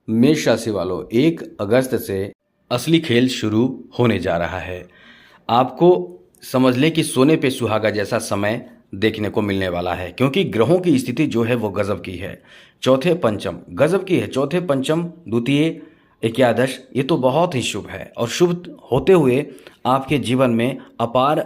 मेष राशि वालों, 1 अगस्त से असली खेल शुरू होने जा रहा है। आपको समझ लें कि सोने पे सुहागा जैसा समय देखने को मिलने वाला है, क्योंकि ग्रहों की स्थिति जो है वो गजब की है। चौथे पंचम गजब की है। चौथे पंचम, द्वितीय, एकादश, ये तो बहुत ही शुभ है और शुभ होते हुए आपके जीवन में अपार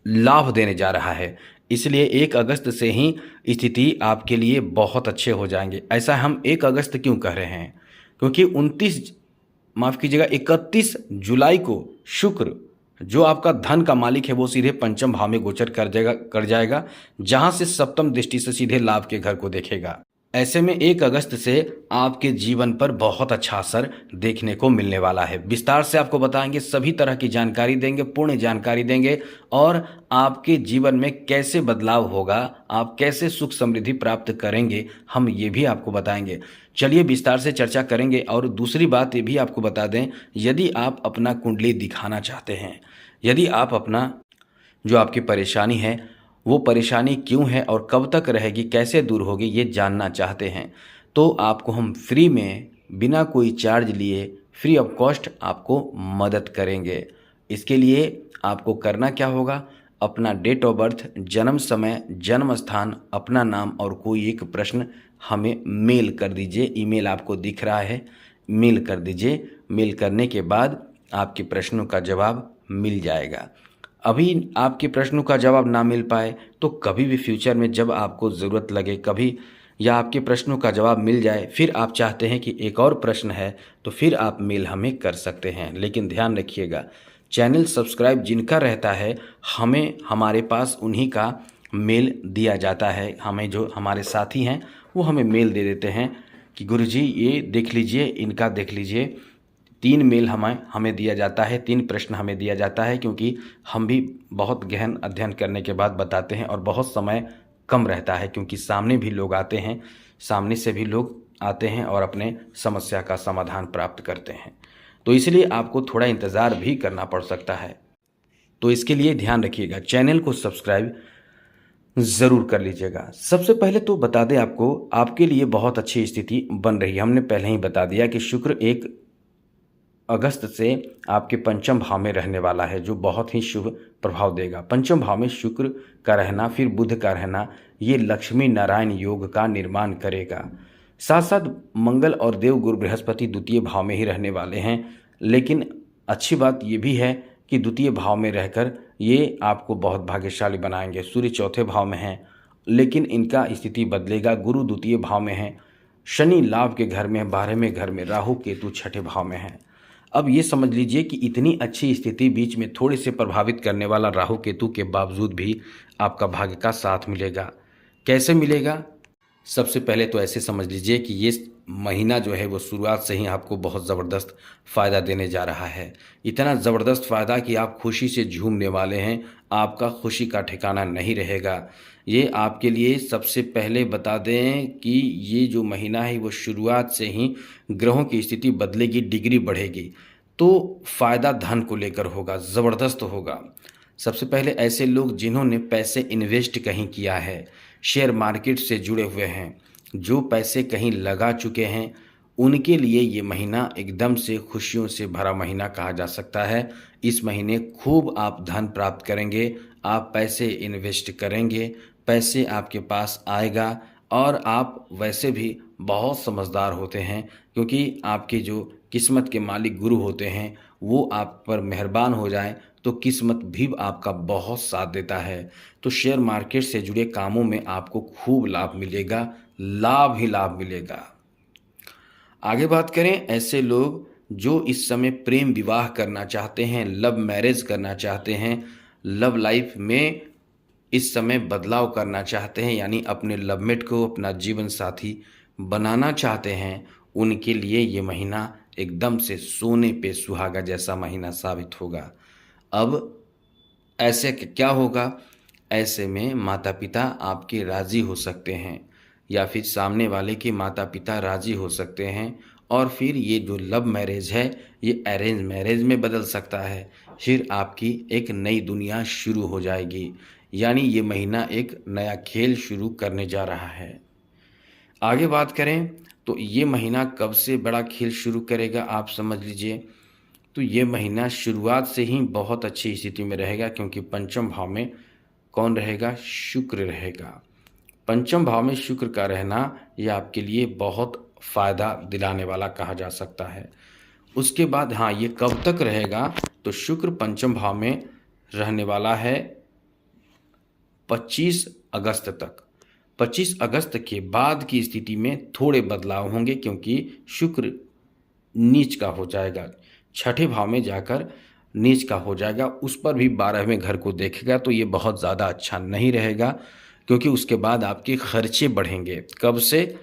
लाभ देने जा रहा है। इसलिए 1 अगस्त से ही स्थिति आपके लिए बहुत अच्छे हो जाएंगे। ऐसा हम 1 अगस्त क्यों कह रहे हैं? क्योंकि 31 जुलाई को शुक्र, जो आपका धन का मालिक है, वो सीधे पंचम भाव में गोचर कर जाएगा, जहां से सप्तम दृष्टि से सीधे लाभ के घर को देखेगा। ऐसे में 1 अगस्त से आपके जीवन पर बहुत अच्छा असर देखने को मिलने वाला है। विस्तार से आपको बताएंगे, सभी तरह की जानकारी देंगे, पूर्ण जानकारी देंगे, और आपके जीवन में कैसे बदलाव होगा, आप कैसे सुख समृद्धि प्राप्त करेंगे, हम ये भी आपको बताएंगे। चलिए विस्तार से चर्चा करेंगे। और दूसरी बात ये भी आपको बता दें, यदि आप अपना कुंडली दिखाना चाहते हैं, यदि आप अपना जो आपकी परेशानी है, वो परेशानी क्यों है और कब तक रहेगी, कैसे दूर होगी, ये जानना चाहते हैं, तो आपको हम फ्री में, बिना कोई चार्ज लिए, फ्री ऑफ कॉस्ट आपको मदद करेंगे। इसके लिए आपको करना क्या होगा? अपना डेट ऑफ बर्थ, जन्म समय, जन्म स्थान, अपना नाम और कोई एक प्रश्न हमें मेल कर दीजिए। ईमेल आपको दिख रहा है, मेल कर दीजिए। मेल करने के बाद आपके प्रश्नों का जवाब मिल जाएगा। अभी आपके प्रश्नों का जवाब ना मिल पाए तो कभी भी फ्यूचर में जब आपको ज़रूरत लगे कभी, या आपके प्रश्नों का जवाब मिल जाए, फिर आप चाहते हैं कि एक और प्रश्न है, तो फिर आप मेल हमें कर सकते हैं। लेकिन ध्यान रखिएगा, चैनल सब्सक्राइब जिनका रहता है, हमें हमारे पास उन्हीं का मेल दिया जाता है। हमें जो हमारे साथी हैं वो हमें मेल दे देते हैं कि गुरुजी ये देख लीजिए, इनका देख लीजिए। 3 मेल हमें दिया जाता है, 3 प्रश्न हमें दिया जाता है, क्योंकि हम भी बहुत गहन अध्ययन करने के बाद बताते हैं और बहुत समय कम रहता है, क्योंकि सामने भी लोग आते हैं, सामने से भी लोग आते हैं और अपने समस्या का समाधान प्राप्त करते हैं। तो इसलिए आपको थोड़ा इंतज़ार भी करना पड़ सकता है। तो इसके लिए ध्यान रखिएगा, चैनल को सब्सक्राइब ज़रूर कर लीजिएगा। सबसे पहले तो बता दें आपको, आपके लिए बहुत अच्छी स्थिति बन रही है। हमने पहले ही बता दिया कि शुक्र 1 अगस्त से आपके पंचम भाव में रहने वाला है, जो बहुत ही शुभ प्रभाव देगा। पंचम भाव में शुक्र का रहना, फिर बुध का रहना, ये लक्ष्मी नारायण योग का निर्माण करेगा। साथ साथ मंगल और देव गुरु बृहस्पति द्वितीय भाव में ही रहने वाले हैं। लेकिन अच्छी बात ये भी है कि द्वितीय भाव में रहकर ये आपको बहुत भाग्यशाली बनाएंगे। सूर्य चौथे भाव में है, लेकिन इनका स्थिति बदलेगा। गुरु द्वितीय भाव में है, शनि लाभ के घर में, 12वें घर में, राहु केतु छठे भाव में है। अब ये समझ लीजिए कि इतनी अच्छी स्थिति, बीच में थोड़े से प्रभावित करने वाला राहु केतु के बावजूद भी आपका भाग्य का साथ मिलेगा। कैसे मिलेगा? सबसे पहले तो ऐसे समझ लीजिए कि ये महीना जो है वो शुरुआत से ही आपको बहुत ज़बरदस्त फ़ायदा देने जा रहा है। इतना ज़बरदस्त फ़ायदा कि आप खुशी से झूमने वाले हैं, आपका खुशी का ठिकाना नहीं रहेगा। ये आपके लिए सबसे पहले बता दें कि ये जो महीना है वो शुरुआत से ही ग्रहों की स्थिति बदलेगी, डिग्री बढ़ेगी, तो फ़ायदा धन को लेकर होगा, ज़बरदस्त होगा। सबसे पहले ऐसे लोग जिन्होंने पैसे इन्वेस्ट कहीं किया है, शेयर मार्केट से जुड़े हुए हैं, जो पैसे कहीं लगा चुके हैं, उनके लिए ये महीना एकदम से खुशियों से भरा महीना कहा जा सकता है। इस महीने खूब आप धन प्राप्त करेंगे, आप पैसे इन्वेस्ट करेंगे, पैसे आपके पास आएगा। और आप वैसे भी बहुत समझदार होते हैं, क्योंकि आपके जो किस्मत के मालिक गुरु होते हैं वो आप पर मेहरबान हो जाएं तो किस्मत भी आपका बहुत साथ देता है। तो शेयर मार्केट से जुड़े कामों में आपको खूब लाभ मिलेगा, लाभ ही लाभ मिलेगा। आगे बात करें, ऐसे लोग जो इस समय प्रेम विवाह करना चाहते हैं, लव मैरिज करना चाहते हैं, लव लाइफ में इस समय बदलाव करना चाहते हैं, यानी अपने लवमेट को अपना जीवन साथी बनाना चाहते हैं, उनके लिए ये महीना एकदम से सोने पे सुहागा जैसा महीना साबित होगा। अब ऐसे क्या होगा? ऐसे में माता पिता आपके राज़ी हो सकते हैं, या फिर सामने वाले के माता पिता राज़ी हो सकते हैं, और फिर ये जो लव मैरिज है ये अरेंज मैरिज में बदल सकता है। फिर आपकी एक नई दुनिया शुरू हो जाएगी, यानी ये महीना एक नया खेल शुरू करने जा रहा है। आगे बात करें तो ये महीना कब से बड़ा खेल शुरू करेगा आप समझ लीजिए। तो ये महीना शुरुआत से ही बहुत अच्छी स्थिति में रहेगा, क्योंकि पंचम भाव में कौन रहेगा? शुक्र रहेगा। पंचम भाव में शुक्र का रहना यह आपके लिए बहुत फायदा दिलाने वाला कहा जा सकता है। उसके बाद हाँ, ये कब तक रहेगा? तो शुक्र पंचम भाव में रहने वाला है 25 अगस्त तक। 25 अगस्त के बाद की स्थिति में थोड़े बदलाव होंगे, क्योंकि शुक्र नीच का हो जाएगा, छठे भाव में जाकर नीच का हो जाएगा, उस पर भी 12वें घर को देखेगा। तो ये बहुत ज़्यादा अच्छा नहीं रहेगा, क्योंकि उसके बाद आपके खर्चे बढ़ेंगे। कब से?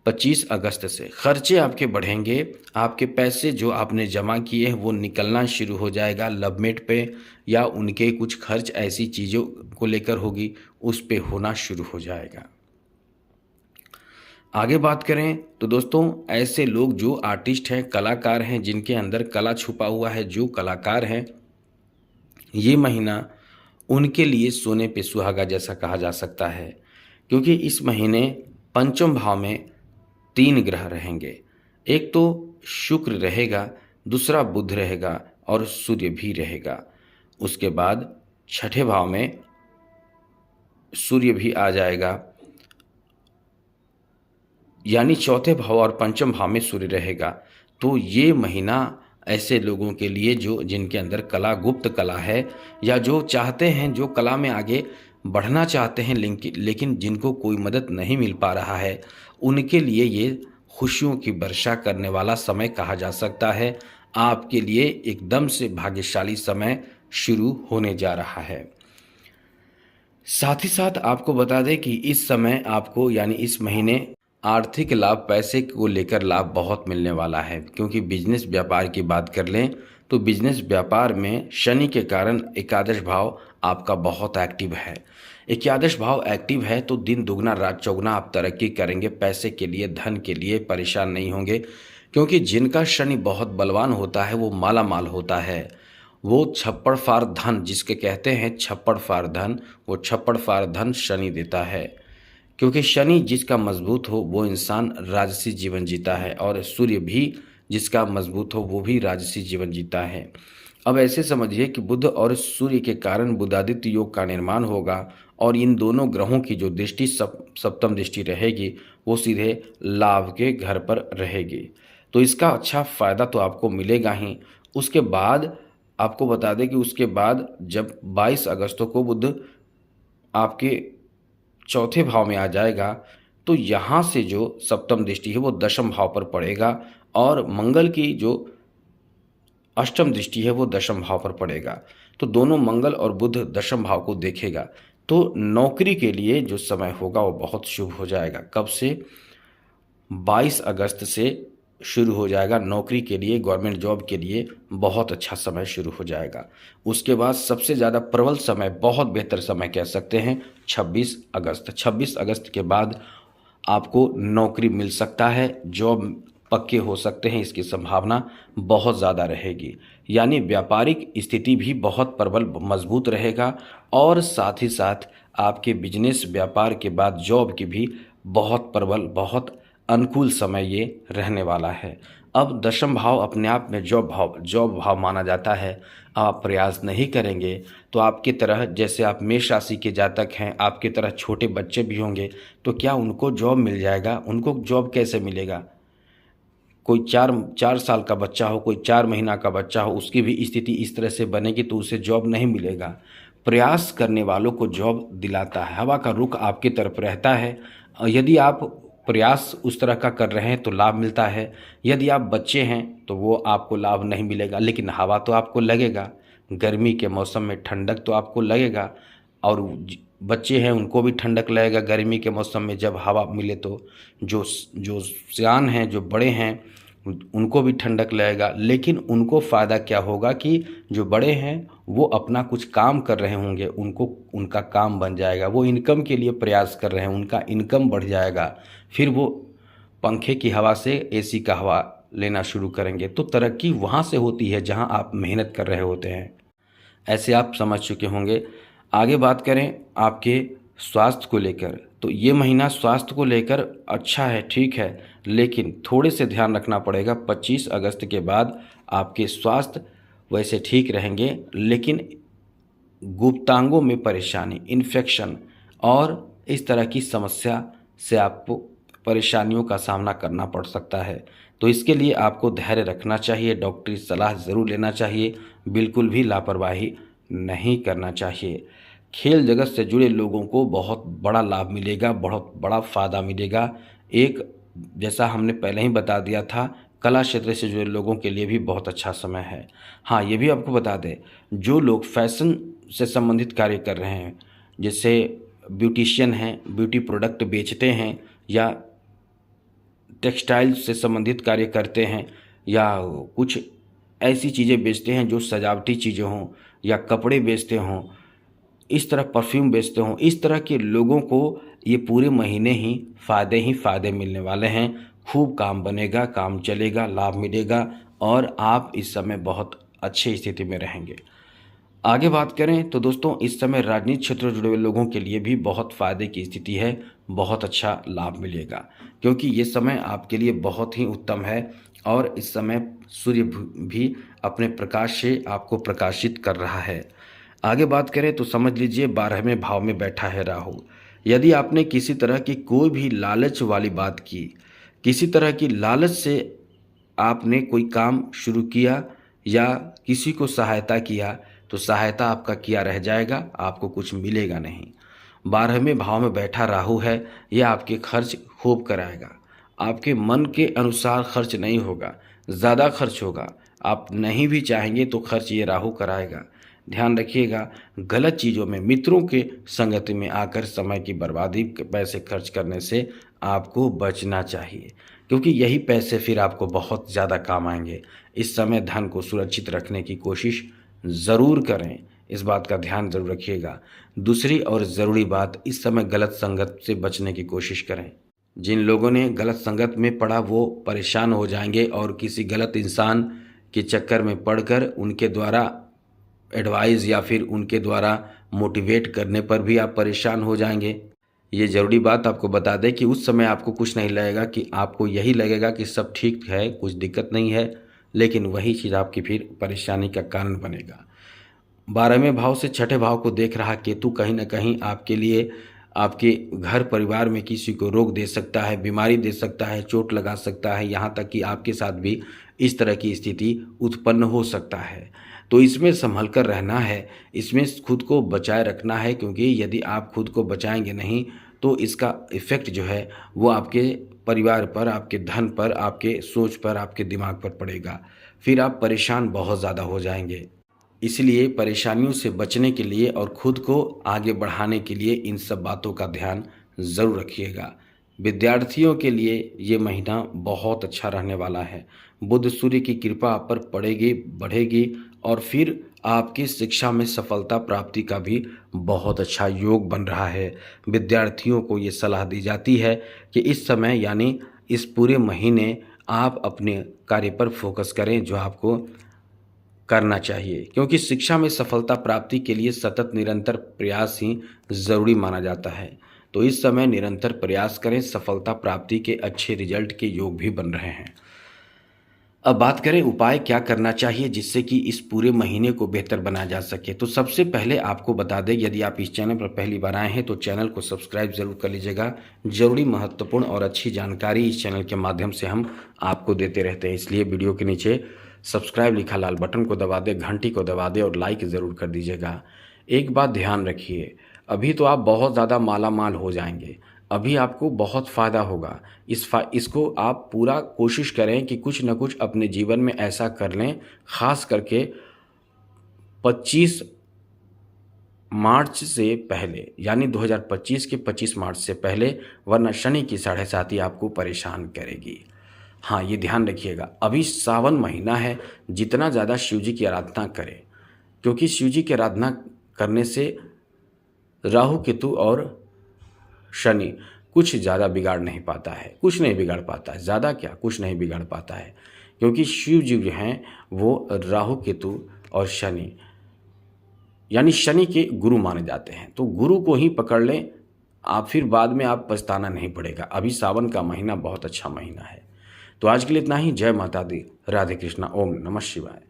25 अगस्त से खर्चे आपके बढ़ेंगे। आपके पैसे जो आपने जमा किए हैं वो निकलना शुरू हो जाएगा लवमेट पे, या उनके कुछ खर्च ऐसी चीज़ों को लेकर होगी, उस पे होना शुरू हो जाएगा। आगे बात करें तो दोस्तों, ऐसे लोग जो आर्टिस्ट हैं, कलाकार हैं, जिनके अंदर कला छुपा हुआ है, जो कलाकार हैं, ये महीना उनके लिए सोने पे सुहागा जैसा कहा जा सकता है, क्योंकि इस महीने पंचम भाव में 3 ग्रह रहेंगे। एक तो शुक्र रहेगा, दूसरा बुध रहेगा और सूर्य भी रहेगा। उसके बाद छठे भाव में सूर्य भी आ जाएगा, यानी चौथे भाव और पंचम भाव में सूर्य रहेगा। तो ये महीना ऐसे लोगों के लिए जो जिनके अंदर कला, गुप्त कला है, या जो चाहते हैं, जो कला में आगे बढ़ना चाहते हैं, लेकिन जिनको कोई मदद नहीं मिल पा रहा है, उनके लिए ये खुशियों की वर्षा करने वाला समय कहा जा सकता है। आपके लिए एकदम से भाग्यशाली समय शुरू होने जा रहा है। साथ ही साथ आपको बता दें कि इस समय आपको, यानी इस महीने, आर्थिक लाभ, पैसे को लेकर लाभ बहुत मिलने वाला है, क्योंकि बिजनेस व्यापार की बात कर लें तो बिजनेस व्यापार में शनि के कारण एकादश भाव आपका बहुत एक्टिव है। एकादश भाव एक्टिव है तो दिन दुगना रात चौगुना आप तरक्की करेंगे, पैसे के लिए, धन के लिए परेशान नहीं होंगे, क्योंकि जिनका शनि बहुत बलवान होता है वो माला माल होता है। वो छप्पड़ फाड़ धन जिसके कहते हैं, छप्पड़ फाड़ धन, वो छप्पड़ फाड़ धन शनि देता है, क्योंकि शनि जिसका मजबूत हो वो इंसान राजसी जीवन जीता है, और सूर्य भी जिसका मजबूत हो वो भी राजसी जीवन जीता है। अब ऐसे समझिए कि बुध और सूर्य के कारण बुधादित्य योग का निर्माण होगा, और इन दोनों ग्रहों की जो दृष्टि सप्तम दृष्टि रहेगी वो सीधे लाभ के घर पर रहेगी। तो इसका अच्छा फायदा तो आपको मिलेगा ही। उसके बाद आपको बता दें कि उसके बाद जब 22 अगस्त को बुध आपके चौथे भाव में आ जाएगा, तो यहाँ से जो सप्तम दृष्टि है वो दशम भाव पर पड़ेगा, और मंगल की जो अष्टम दृष्टि है वो दशम भाव पर पड़ेगा। तो दोनों मंगल और बुध दशम भाव को देखेगा। तो नौकरी के लिए जो समय होगा वो बहुत शुभ हो जाएगा। कब से? 22 अगस्त से शुरू हो जाएगा नौकरी के लिए, गवर्नमेंट जॉब के लिए बहुत अच्छा समय शुरू हो जाएगा। उसके बाद सबसे ज़्यादा प्रबल समय, बहुत बेहतर समय कह सकते हैं, 26 अगस्त। 26 अगस्त के बाद आपको नौकरी मिल सकता है, जॉब पक्के हो सकते हैं, इसकी संभावना बहुत ज़्यादा रहेगी। यानी व्यापारिक स्थिति भी बहुत प्रबल मजबूत रहेगा, और साथ ही साथ आपके बिजनेस व्यापार के बाद जॉब की भी बहुत प्रबल, बहुत अनुकूल समय ये रहने वाला है। अब दशम भाव अपने आप में जॉब भाव माना जाता है। आप प्रयास नहीं करेंगे तो आपकी तरह, जैसे आप मेष राशि के जातक हैं, आपकी तरह छोटे बच्चे भी होंगे, तो क्या उनको जॉब मिल जाएगा? उनको जॉब कैसे मिलेगा? कोई 4 साल का बच्चा हो, कोई 4 महीना का बच्चा हो, उसकी भी स्थिति इस तरह से बनेगी तो उसे जॉब नहीं मिलेगा। प्रयास करने वालों को जॉब दिलाता है। हवा का रुख आपकी तरफ रहता है। यदि आप प्रयास उस तरह का कर रहे हैं तो लाभ मिलता है। यदि आप बच्चे हैं तो वो आपको लाभ नहीं मिलेगा, लेकिन हवा तो आपको लगेगा। गर्मी के मौसम में ठंडक तो आपको लगेगा, और बच्चे हैं उनको भी ठंडक लगेगा गर्मी के मौसम में जब हवा मिले तो। जो जो सियान हैं, जो बड़े हैं, उनको भी ठंडक लगेगा। लेकिन उनको फ़ायदा क्या होगा कि जो बड़े हैं वो अपना कुछ काम कर रहे होंगे, उनको उनका काम बन जाएगा, वो इनकम के लिए प्रयास कर रहे हैं, उनका इनकम बढ़ जाएगा। फिर वो पंखे की हवा से एसी का हवा लेना शुरू करेंगे। तो तरक्की वहाँ से होती है जहाँ आप मेहनत कर रहे होते हैं। ऐसे आप समझ चुके होंगे। आगे बात करें आपके स्वास्थ्य को लेकर, तो ये महीना स्वास्थ्य को लेकर अच्छा है, ठीक है, लेकिन थोड़े से ध्यान रखना पड़ेगा। 25 अगस्त के बाद आपके स्वास्थ्य वैसे ठीक रहेंगे, लेकिन गुप्तांगों में परेशानी, इन्फेक्शन और इस तरह की समस्या से आपको परेशानियों का सामना करना पड़ सकता है। तो इसके लिए आपको धैर्य रखना चाहिए, डॉक्टरी सलाह ज़रूर लेना चाहिए, बिल्कुल भी लापरवाही नहीं करना चाहिए। खेल जगत से जुड़े लोगों को बहुत बड़ा लाभ मिलेगा, बहुत बड़ा फ़ायदा मिलेगा। एक जैसा हमने पहले ही बता दिया था, कला क्षेत्र से जुड़े लोगों के लिए भी बहुत अच्छा समय है। हाँ, ये भी आपको बता दें, जो लोग फैशन से संबंधित कार्य कर रहे हैं, जैसे ब्यूटिशियन हैं, ब्यूटी प्रोडक्ट बेचते हैं या टेक्सटाइल से संबंधित कार्य करते हैं या कुछ ऐसी चीज़ें बेचते हैं जो सजावटी चीज़ें हों या कपड़े बेचते हों, इस तरह परफ्यूम बेचते हों, इस तरह के लोगों को ये पूरे महीने ही फ़ायदे मिलने वाले हैं। खूब काम बनेगा, काम चलेगा, लाभ मिलेगा और आप इस समय बहुत अच्छी स्थिति में रहेंगे। आगे बात करें तो दोस्तों, इस समय राजनीतिक क्षेत्र से जुड़े हुए लोगों के लिए भी बहुत फ़ायदे की स्थिति है, बहुत अच्छा लाभ मिलेगा, क्योंकि ये समय आपके लिए बहुत ही उत्तम है और इस समय सूर्य भी अपने प्रकाश से आपको प्रकाशित कर रहा है। आगे बात करें तो समझ लीजिए 12वें भाव में बैठा है राहु। यदि आपने किसी तरह की कोई भी लालच वाली बात की, किसी तरह की लालच से आपने कोई काम शुरू किया या किसी को सहायता किया, तो सहायता आपका किया रह जाएगा, आपको कुछ मिलेगा नहीं। 12वें भाव में बैठा राहु है, यह आपके खर्च खूब कराएगा। आपके मन के अनुसार खर्च नहीं होगा, ज़्यादा खर्च होगा। आप नहीं भी चाहेंगे तो खर्च ये राहु कराएगा। ध्यान रखिएगा, गलत चीज़ों में, मित्रों के संगति में आकर समय की बर्बादी, पैसे खर्च करने से आपको बचना चाहिए, क्योंकि यही पैसे फिर आपको बहुत ज़्यादा काम आएंगे। इस समय धन को सुरक्षित रखने की कोशिश ज़रूर करें, इस बात का ध्यान ज़रूर रखिएगा। दूसरी और ज़रूरी बात, इस समय गलत संगत से बचने की कोशिश करें। जिन लोगों ने गलत संगत में पड़ा वो परेशान हो जाएंगे और किसी गलत इंसान के चक्कर में पड़कर उनके द्वारा एडवाइस या फिर उनके द्वारा मोटिवेट करने पर भी आप परेशान हो जाएंगे। ये ज़रूरी बात आपको बता दें कि उस समय आपको कुछ नहीं लगेगा, कि आपको यही लगेगा कि सब ठीक है, कुछ दिक्कत नहीं है, लेकिन वही चीज़ आपकी फिर परेशानी का कारण बनेगा। 12वें भाव से छठे भाव को देख रहा केतु कहीं ना कहीं आपके लिए, आपके घर परिवार में किसी को रोग दे सकता है, बीमारी दे सकता है, चोट लगा सकता है, यहाँ तक कि आपके साथ भी इस तरह की स्थिति उत्पन्न हो सकता है। तो इसमें संभल कर रहना है, इसमें खुद को बचाए रखना है, क्योंकि यदि आप खुद को बचाएंगे नहीं तो इसका इफ़ेक्ट जो है वो आपके परिवार पर, आपके धन पर, आपके सोच पर, आपके दिमाग पर पड़ेगा। फिर आप परेशान बहुत ज़्यादा हो जाएंगे। इसलिए परेशानियों से बचने के लिए और खुद को आगे बढ़ाने के लिए इन सब बातों का ध्यान ज़रूर रखिएगा। विद्यार्थियों के लिए ये महीना बहुत अच्छा रहने वाला है। बुध सूर्य की कृपा आप पर पड़ेगी, बढ़ेगी और फिर आपकी शिक्षा में सफलता प्राप्ति का भी बहुत अच्छा योग बन रहा है। विद्यार्थियों को ये सलाह दी जाती है कि इस समय यानी इस पूरे महीने आप अपने कार्य पर फोकस करें जो आपको करना चाहिए, क्योंकि शिक्षा में सफलता प्राप्ति के लिए सतत निरंतर प्रयास ही ज़रूरी माना जाता है। तो इस समय निरंतर प्रयास करें, सफलता प्राप्ति के अच्छे रिजल्ट के योग भी बन रहे हैं। अब बात करें उपाय क्या करना चाहिए जिससे कि इस पूरे महीने को बेहतर बनाया जा सके। तो सबसे पहले आपको बता दें, यदि आप इस चैनल पर पहली बार आए हैं तो चैनल को सब्सक्राइब जरूर कर लीजिएगा। जरूरी, महत्वपूर्ण और अच्छी जानकारी इस चैनल के माध्यम से हम आपको देते रहते हैं, इसलिए वीडियो के नीचे सब्सक्राइब लिखा लाल बटन को दबा दें, घंटी को दबा दें और लाइक ज़रूर कर दीजिएगा। एक बात ध्यान रखिए, अभी तो आप बहुत ज़्यादा माला माल हो जाएंगे, अभी आपको बहुत फ़ायदा होगा। इसको आप पूरा कोशिश करें कि कुछ न कुछ अपने जीवन में ऐसा कर लें, ख़ास करके 25 मार्च से पहले, यानी 2025 के 25 मार्च से पहले, वरना शनि की 7.5 आपको परेशान करेगी। हाँ, ये ध्यान रखिएगा। अभी सावन महीना है, जितना ज़्यादा शिव जी की आराधना करें, क्योंकि शिव जी की आराधना करने से राहु केतु और शनि कुछ ज़्यादा बिगाड़ नहीं पाता है, कुछ नहीं बिगाड़ पाता है, ज़्यादा क्या, कुछ नहीं बिगाड़ पाता है, क्योंकि शिव जी जो हैं वो राहु केतु और शनि यानी शनि के गुरु माने जाते हैं। तो गुरु को ही पकड़ लें आप फिर बाद में आप पछताना नहीं पड़ेगा। अभी सावन का महीना बहुत अच्छा महीना है। तो आज के लिए इतना ही। जय माता दी। राधे कृष्णा। ओम नमः शिवाय।